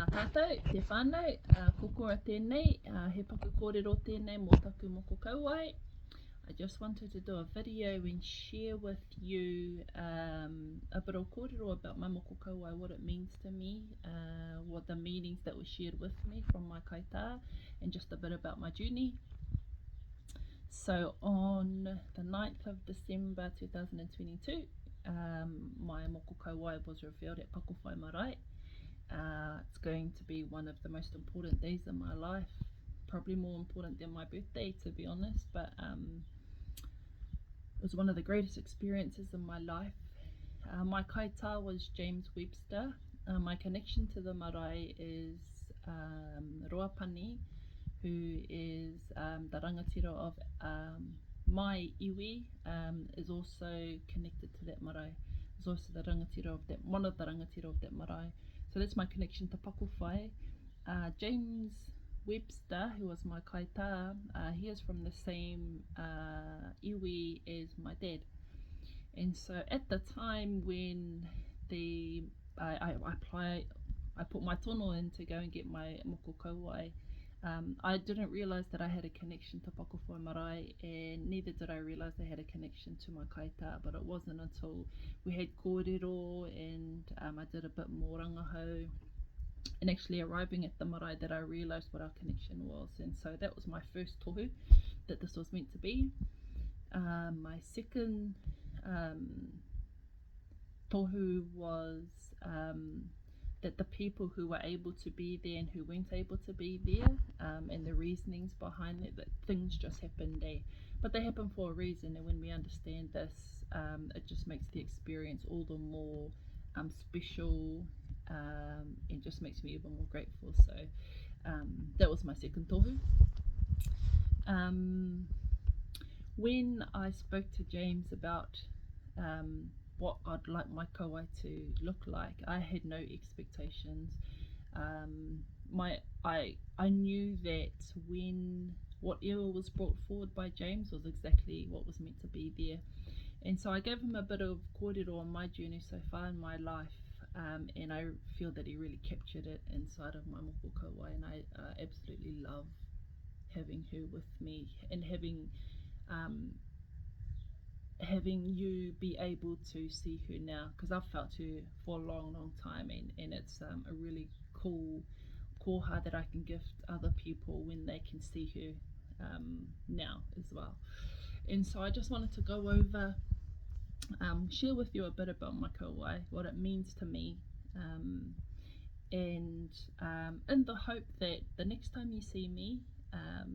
Tēnā tātou, te whānau, kokora tēnei, he paku kōrero tēnei mō taku Moko Kauae. I just wanted to do a video and share with you a bit of kōrero about my Moko Kauae, what it means to me, what the meanings that were shared with me from my kaitā, and just a bit about my journey. So on the 9th of December 2022, my Moko Kauae was revealed at Paku Whai Marae. It's going to be one of the most important days in my life, probably more important than my birthday, to be honest, but it was one of the greatest experiences in my life. My kaitā was James Webster. My connection to the marae is Roapani, who is the rangatira of my iwi, is also connected to that marae. Is also the rangatira of that, one of the rangatira of that marae. So that's my connection to Paku Whai. James Webster, who was my kaitā, he is from the same iwi as my dad. And so at the time when I put my tono in to go and get my Moko Kauae, I didn't realise that I had a connection to Paku Whai Marae, and neither did I realise I had a connection to my kaitā, but it wasn't until we had kōrero and I did a bit more rangahau and actually arriving at the marae that I realised what our connection was. And so that was my first tohu, that this was meant to be. My second tohu was that the people who were able to be there and who weren't able to be there, and the reasonings behind it, that things just happened there. But they happen for a reason, and when we understand this, it just makes the experience all the more special, and just makes me even more grateful. So that was my second tohu. When I spoke to James about what I'd like my kauae to look like, I had no expectations. I knew that when whatever was brought forward by James was exactly what was meant to be there. And so I gave him a bit of kōrero on my journey so far in my life, and I feel that he really captured it inside of my Moko Kauae, and I absolutely love having her with me and having you be able to see her now, because I've felt her for a long time, and it's a really cool koha that I can gift other people when they can see her now as well. And so I just wanted to go over, share with you a bit about my kauae, what it means to me, and in the hope that the next time you see me,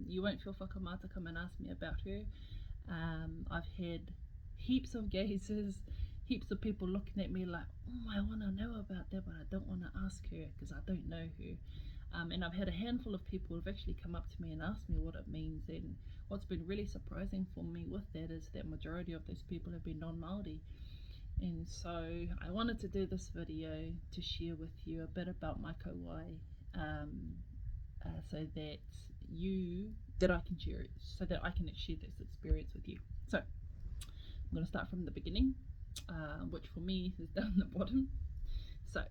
you won't feel whakamā to come and ask me about her. I've had heaps of gazes, heaps of people looking at me like, oh, I want to know about that, but I don't want to ask her because I don't know her. And I've had a handful of people who've actually come up to me and asked me what it means, and what's been really surprising for me with that is that majority of those people have been non-Māori. And so I wanted to do this video to share with you a bit about my kauae, so that I can share it, so that I can share this experience with you. So I'm going to start from the beginning, which for me is down the bottom. So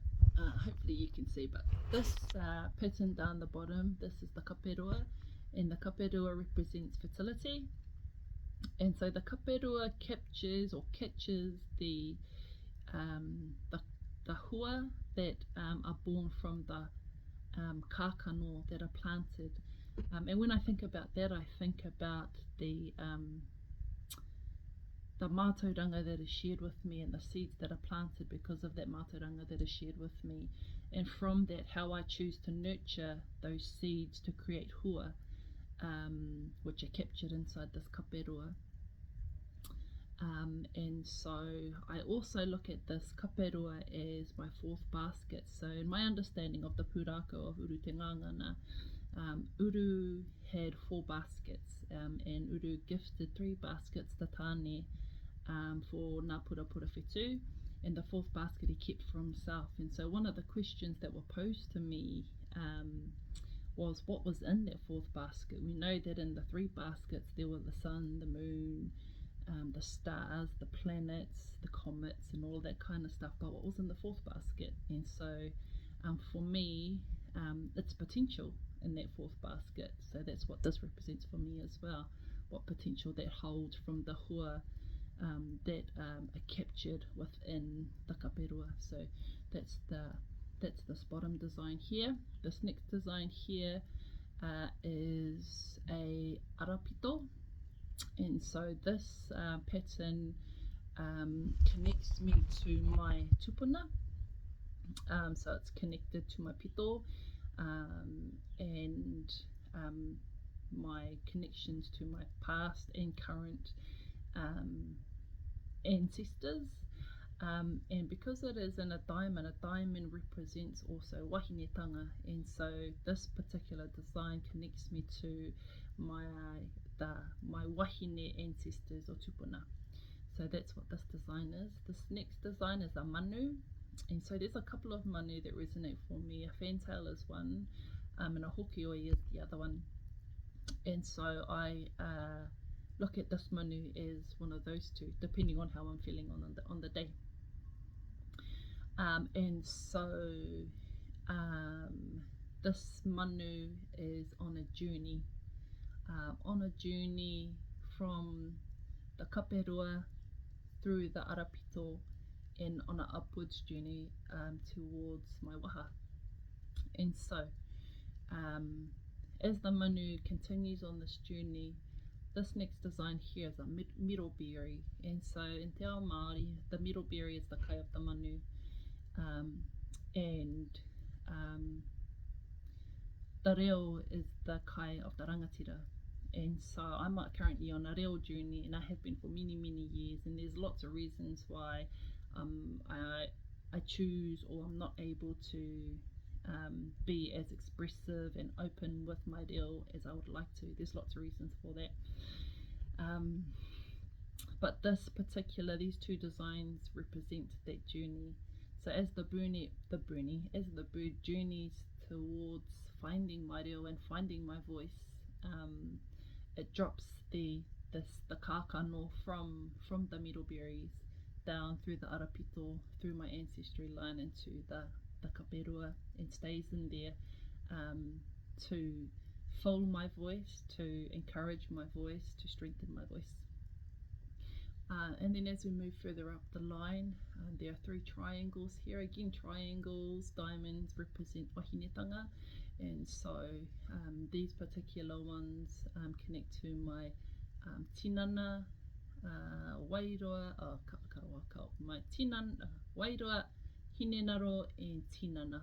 hopefully you can see, but this pattern down the bottom, this is the kapērua, and the kapērua represents fertility. And so the kapērua catches the hua that are born from the kākano that are planted. And when I think about that, I think about the mātauranga that is shared with me and the seeds that are planted because of that mātauranga that is shared with me. And from that, how I choose to nurture those seeds to create hua, which are captured inside this kapērua. And so I also look at this kapērua as my fourth basket. So in my understanding of the pūrākau of Uru Te Ngāngana, Uru had 4 baskets, and Uru gifted 3 baskets to Tāne for Ngā Purapura Whetū, and the 4th basket he kept for himself. And so one of the questions that were posed to me was what was in that 4th basket. We know that in the 3 baskets there were the sun, the moon, the stars, the planets, the comets, and all that kind of stuff, but what was in the 4th basket? And so for me, its potential in that fourth basket. So that's what this represents for me as well. What potential that holds from the hua that are captured within the kapirua. So that's this bottom design here. This next design here is a arapito, and so this pattern connects me to my tupuna. So it's connected to my pito and my connections to my past and current ancestors. And because it is in a diamond represents also wahinetanga, and so this particular design connects me to my wahine ancestors or tupuna. So that's what this design is. This next design is a manu, and so there's a couple of manu that resonate for me. A fantail is one, and a hokioi is the other one. And so I look at this manu as one of those two, depending on how I'm feeling on the day. And so this manu is on a journey from the kapirua through the arapito and on an upwards journey towards my waha. And so as the manu continues on this journey, this next design here is a middle berry, and so in te ao Māori, the middle berry is the kai of the manu, and the reo is the kai of the rangatira. And so I'm currently on a reo journey, and I have been for many years, and there's lots of reasons why I choose or I'm not able to be as expressive and open with my reo as I would like to. There's lots of reasons for that. But these two designs represent that journey. So as the bird journeys towards finding my reo and finding my voice, it drops the kākano from the middle berries down through the arapito, through my ancestry line into the kapirua, and stays in there to fill my voice, to encourage my voice, to strengthen my voice. And then as we move further up the line, there are 3 triangles here. Again, triangles, diamonds represent wahinetanga, and so these particular ones connect to my tinana, wairoa, my tinana, wairoa, hinenaro, and tinana.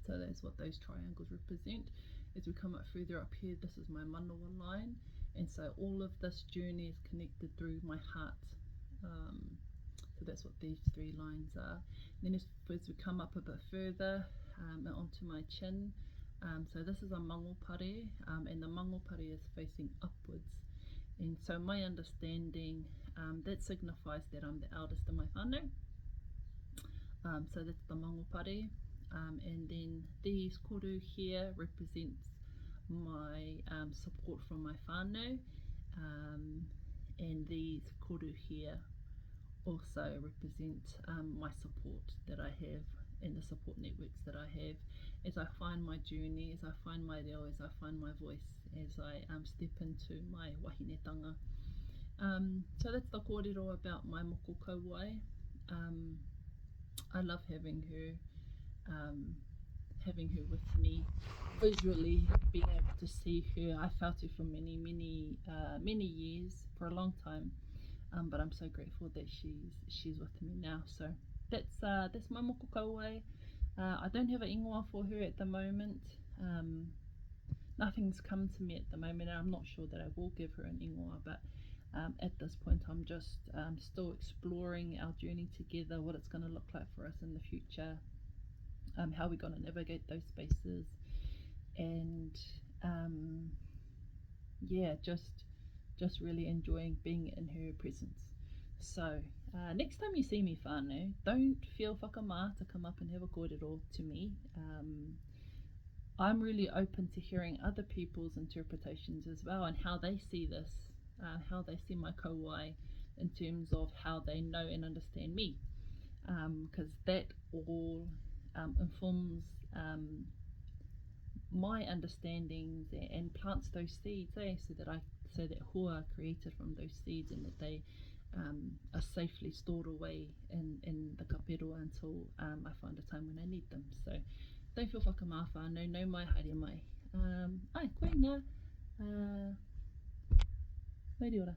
So that's what those triangles represent. As we come up further up here, this is my manawa line, and so all of this journey is connected through my heart. So that's what these 3 lines are. And then as we come up a bit further onto my chin, so this is a mangopare, and the mangopare is facing upwards. And so my understanding, that signifies that I'm the eldest in my whānau. So that's the mangopare. And then these koru here represents my support from my whānau, and these koru here also represent my support that I have and the support networks that I have as I find my journey, as I find my reo, as I find my voice, as I step into my wahinetanga. So that's the kōrero about my Moko Kauae. I love having her with me visually, being able to see her. I felt her for many years, for a long time, but I'm so grateful that she's with me now. So that's my Moko Kauae. I don't have an ingoa for her at the moment. Nothing's come to me at the moment, and I'm not sure that I will give her an ingoa, but at this point I'm just still exploring our journey together, what it's going to look like for us in the future, how we're going to navigate those spaces, and just really enjoying being in her presence. So next time you see me whānau, don't feel whakamā to come up and have a kōrero to me. I'm really open to hearing other people's interpretations as well, and how they see this, how they see my kauae in terms of how they know and understand me, because that all informs my understandings and plants those seeds, so that hua are created from those seeds, and that they are safely stored away in the kapero until I find a time when I need them. So don't feel whakamawha, no mai haere mai. Ai, koe ngā, haere ora.